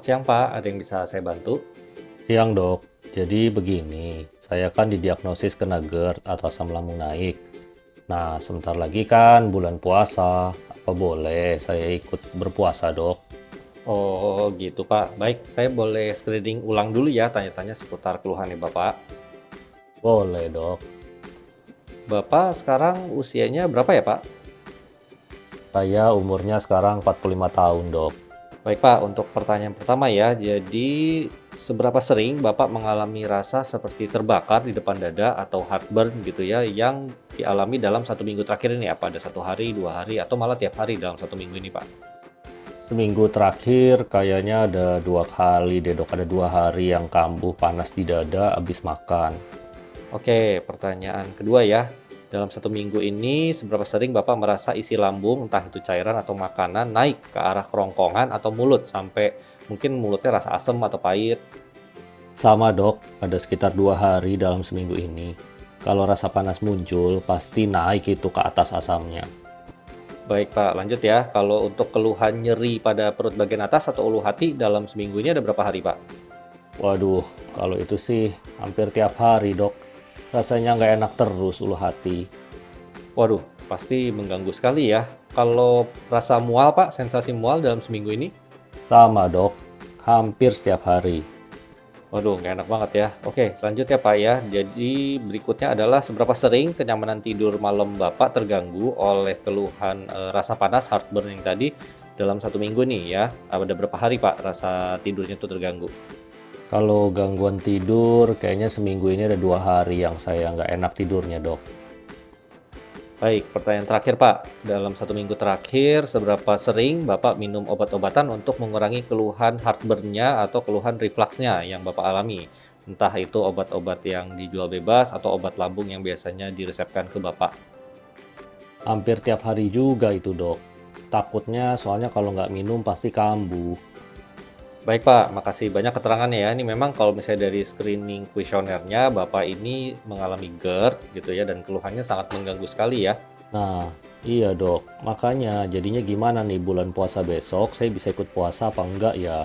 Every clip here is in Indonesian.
siang Pak, ada yang bisa saya bantu? Siang dok, jadi begini, saya kan didiagnosis kena GERD atau asam lambung naik. Nah, sebentar lagi kan bulan puasa, apa boleh saya ikut berpuasa dok? Oh gitu Pak, baik saya boleh screening ulang dulu ya tanya-tanya seputar keluhan nih Bapak. Boleh dok, Bapak sekarang usianya berapa ya Pak? saya umurnya sekarang 45 tahun dok. Baik Pak, untuk pertanyaan pertama ya, jadi seberapa sering Bapak mengalami rasa seperti terbakar di depan dada atau heartburn gitu ya, yang dialami dalam 1 minggu terakhir ini? Apa ada 1 hari, 2 hari, atau malah tiap hari dalam 1 minggu ini Pak? Seminggu terakhir kayaknya ada 2 kali deh dok, ada 2 hari yang kambuh panas di dada abis makan. Oke, pertanyaan kedua ya. Dalam 1 minggu ini, seberapa sering Bapak merasa isi lambung, entah itu cairan atau makanan, naik ke arah kerongkongan atau mulut, sampai mungkin mulutnya rasa asam atau pahit? Sama dok, ada sekitar 2 hari dalam seminggu ini. Kalau rasa panas muncul, pasti naik itu ke atas asamnya. Baik Pak, lanjut ya. Kalau untuk keluhan nyeri pada perut bagian atas atau ulu hati dalam seminggu ini ada berapa hari Pak? Waduh, kalau itu sih hampir tiap hari dok. Rasanya nggak enak terus ulu hati. Waduh, pasti mengganggu sekali ya. Kalau rasa mual Pak, sensasi mual dalam seminggu ini? Sama dok, hampir setiap hari. Waduh, nggak enak banget ya. Oke, selanjutnya Pak ya. Jadi berikutnya adalah seberapa sering kenyamanan tidur malam Bapak terganggu oleh keluhan rasa panas, heartburn yang tadi dalam 1 minggu nih ya. Ada berapa hari Pak rasa tidurnya tuh terganggu? Kalau gangguan tidur, kayaknya seminggu ini ada 2 hari yang saya nggak enak tidurnya dok. Baik, pertanyaan terakhir Pak. Dalam 1 minggu terakhir, seberapa sering Bapak minum obat-obatan untuk mengurangi keluhan heartburn-nya atau keluhan refluksnya yang Bapak alami? Entah itu obat-obat yang dijual bebas atau obat lambung yang biasanya diresepkan ke Bapak. Hampir tiap hari juga itu dok. Takutnya soalnya kalau nggak minum pasti kambuh. Baik Pak, makasih banyak keterangannya ya. Ini memang kalau misalnya dari screening kuesionernya, Bapak ini mengalami GERD gitu ya, dan keluhannya sangat mengganggu sekali ya. Nah, iya dok. Makanya jadinya gimana nih bulan puasa besok, saya bisa ikut puasa apa enggak ya?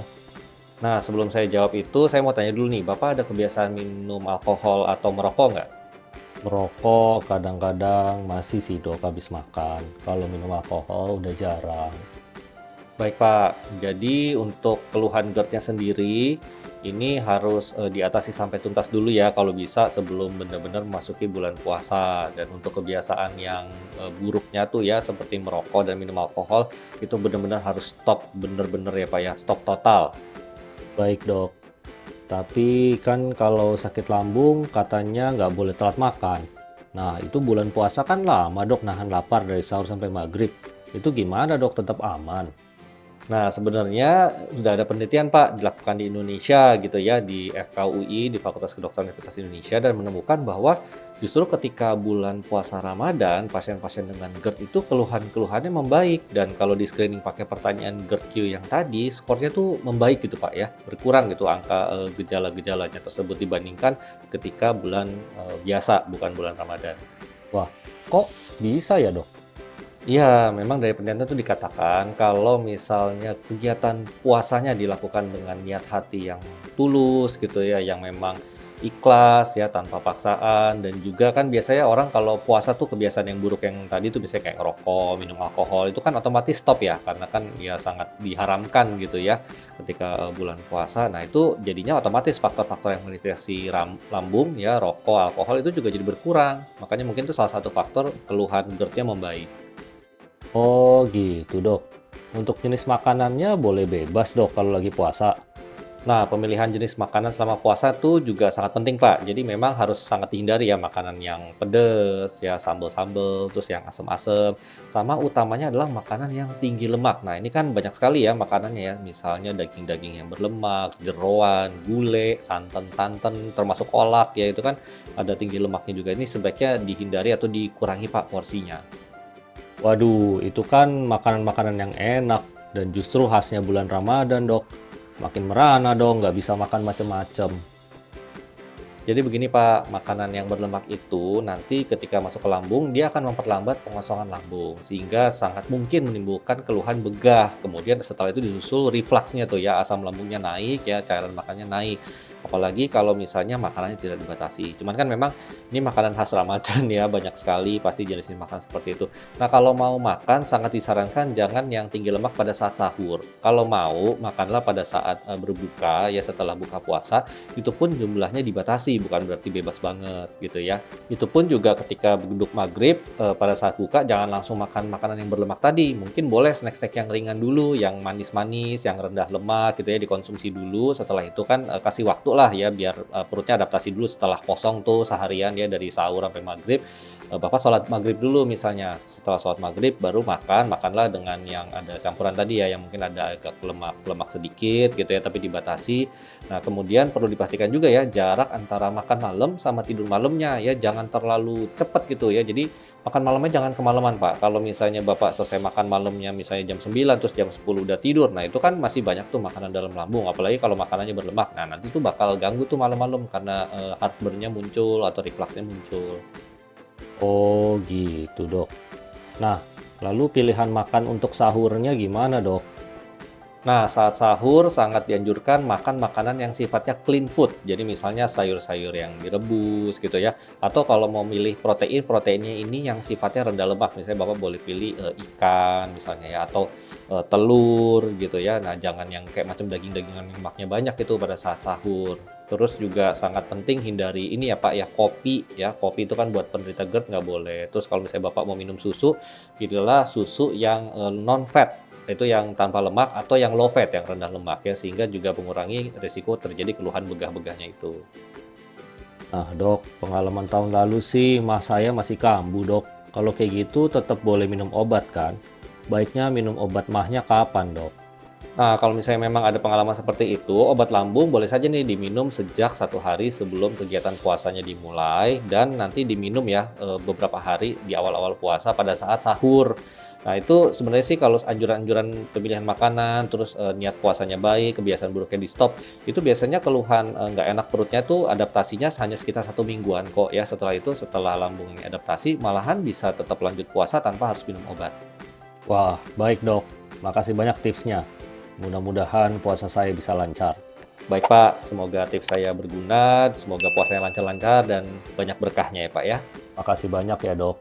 Nah, sebelum saya jawab itu, saya mau tanya dulu nih, Bapak ada kebiasaan minum alkohol atau merokok nggak? Merokok kadang-kadang masih sih dok habis makan. Kalau minum alkohol udah jarang. Baik Pak, jadi untuk keluhan GERD-nya sendiri, ini harus diatasi sampai tuntas dulu ya kalau bisa sebelum benar-benar memasuki bulan puasa. Dan untuk kebiasaan yang buruknya tuh ya seperti merokok dan minum alkohol, itu benar-benar harus stop bener-bener ya Pak ya, stop total. Baik dok. Tapi kan kalau sakit lambung katanya nggak boleh telat makan. Nah itu bulan puasa kan lama dok nahan lapar dari sahur sampai maghrib. Itu gimana dok tetap aman? Nah, sebenarnya sudah ada penelitian Pak dilakukan di Indonesia gitu ya, di FKUI, di Fakultas Kedokteran Universitas Indonesia dan menemukan bahwa justru ketika bulan puasa Ramadan, pasien-pasien dengan GERD itu keluhan-keluhannya membaik dan kalau di screening pakai pertanyaan GERD-Q yang tadi, skornya tuh membaik gitu Pak ya, berkurang gitu angka gejala-gejalanya tersebut dibandingkan ketika bulan biasa, bukan bulan Ramadan. Wah kok bisa ya dok? Iya, memang dari penelitian itu dikatakan kalau misalnya kegiatan puasanya dilakukan dengan niat hati yang tulus gitu ya, yang memang ikhlas ya tanpa paksaan dan juga kan biasanya orang kalau puasa tuh kebiasaan yang buruk yang tadi tuh biasanya kayak ngerokok, minum alkohol itu kan otomatis stop ya karena kan ya sangat diharamkan gitu ya ketika bulan puasa. Nah, itu jadinya otomatis faktor-faktor yang mengiritasi lambung ya, rokok, alkohol itu juga jadi berkurang. Makanya mungkin itu salah satu faktor keluhan GERD-nya membaik. Oh gitu dok. Untuk jenis makanannya boleh bebas dok kalau lagi puasa. Nah, pemilihan jenis makanan selama puasa tuh juga sangat penting, Pak. Jadi memang harus sangat dihindari ya makanan yang pedes, ya sambel-sambel, terus yang asem-asem, sama utamanya adalah makanan yang tinggi lemak. Nah, ini kan banyak sekali ya makanannya ya, misalnya daging-daging yang berlemak, jeroan, gulai, santan-santan, termasuk kolak ya itu kan ada tinggi lemaknya juga. Ini sebaiknya dihindari atau dikurangi, Pak, porsinya. Waduh itu kan makanan-makanan yang enak dan justru khasnya bulan Ramadan dok. Makin merana dong nggak bisa makan macem-macem. Jadi begini Pak, makanan yang berlemak itu nanti ketika masuk ke lambung, dia akan memperlambat pengosongan lambung, sehingga sangat mungkin menimbulkan keluhan begah. Kemudian setelah itu disusul refluksnya tuh ya, asam lambungnya naik ya, cairan makannya naik. Apalagi kalau misalnya makanannya tidak dibatasi. Cuman kan memang ini makanan khas Ramadan ya, banyak sekali pasti jenis makanan seperti itu. Nah, kalau mau makan sangat disarankan jangan yang tinggi lemak pada saat sahur. Kalau mau, makanlah pada saat berbuka ya setelah buka puasa, itu pun jumlahnya dibatasi, bukan berarti bebas banget gitu ya. Itu pun juga ketika duduk maghrib pada saat buka jangan langsung makan makanan yang berlemak tadi. Mungkin boleh snack-snack yang ringan dulu, yang manis-manis, yang rendah lemak gitu ya dikonsumsi dulu. Setelah itu kan kasih waktu lah ya biar perutnya adaptasi dulu setelah kosong tuh seharian ya dari sahur sampai maghrib. Bapak sholat maghrib dulu misalnya, setelah sholat maghrib baru makanlah dengan yang ada campuran tadi ya, yang mungkin ada agak lemak sedikit gitu ya, tapi dibatasi. Nah, kemudian perlu dipastikan juga ya, jarak antara makan malam sama tidur malamnya ya, jangan terlalu cepat gitu ya. Jadi makan malamnya jangan kemalaman Pak. Kalau misalnya Bapak selesai makan malamnya misalnya jam 9 terus jam 10 udah tidur, nah itu kan masih banyak tuh makanan dalam lambung, apalagi kalau makanannya berlemak. Nah, nanti tuh bakal ganggu tuh malam-malam karena heartburn-nya muncul atau refluksnya muncul. Oh gitu dok. Nah, lalu pilihan makan untuk sahurnya gimana dok? Nah, saat sahur sangat dianjurkan makan makanan yang sifatnya clean food. Jadi misalnya sayur-sayur yang direbus gitu ya. Atau kalau mau milih protein, proteinnya ini yang sifatnya rendah lemak. Misalnya Bapak boleh pilih ikan misalnya ya atau telur gitu ya. Nah, jangan yang kayak macam daging-dagingan yang lemaknya banyak itu pada saat sahur. Terus juga sangat penting hindari ini ya Pak ya, kopi ya. Kopi itu kan buat penderita GERD nggak boleh. Terus kalau misalnya Bapak mau minum susu, pilihlah susu yang non fat, itu yang tanpa lemak atau yang low fat yang rendah lemak ya, sehingga juga mengurangi risiko terjadi keluhan begah-begahnya itu. Nah dok, pengalaman tahun lalu sih mas saya masih kambuh dok. Kalau kayak gitu tetap boleh minum obat kan? Baiknya minum obat mahnya kapan dok? Nah, kalau misalnya memang ada pengalaman seperti itu, obat lambung boleh saja nih diminum sejak 1 hari sebelum kegiatan puasanya dimulai dan nanti diminum ya beberapa hari di awal-awal puasa pada saat sahur. Nah, itu sebenarnya sih kalau anjuran-anjuran pemilihan makanan, terus niat puasanya baik, kebiasaan buruknya di stop, itu biasanya keluhan nggak enak perutnya tuh adaptasinya hanya sekitar 1 mingguan kok ya. Setelah itu, setelah lambung ini adaptasi, malahan bisa tetap lanjut puasa tanpa harus minum obat. Wah, baik dok. Makasih banyak tipsnya. Mudah-mudahan puasa saya bisa lancar. Baik Pak, semoga tips saya berguna, semoga puasanya lancar-lancar dan banyak berkahnya ya Pak ya. Makasih banyak ya dok.